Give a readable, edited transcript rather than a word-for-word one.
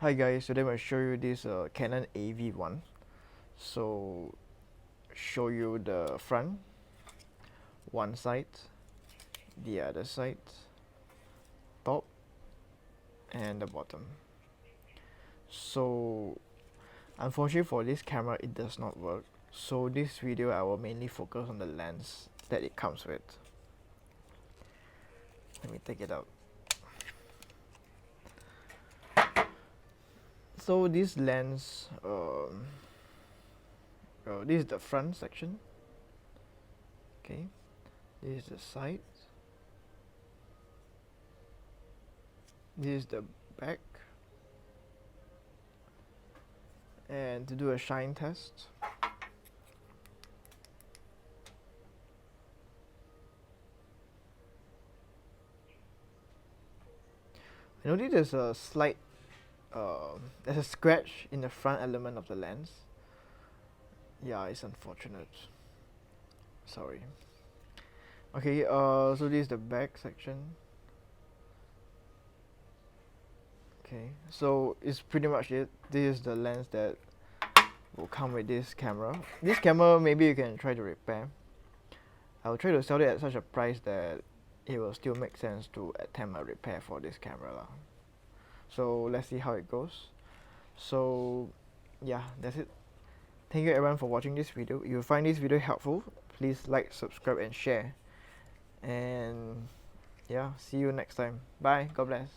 Hi guys, today I'm going to show you this Canon AV1. So, show you the front, one side, the other side, top, and the bottom. So, unfortunately for this camera, it does not work. So this video I will mainly focus on the lens that it comes with. Let me take it out. So this lens, this is the front section. Okay, this is the side. This is the back. And to do a shine test, I noticed there's a slight there's a scratch in the front element of the lens. Yeah, it's unfortunate. Sorry. Okay, so this is the back section. Okay, so it's pretty much it. This is the lens that will come with this camera. This camera maybe you can try to repair. I will try to sell it at such a price that it will still make sense to attempt a repair for this camera lah. So let's see how it goes. So yeah, that's it. Thank you everyone for watching this video. If you find this video helpful, please like, subscribe and share. And yeah, see you next time. Bye. God bless.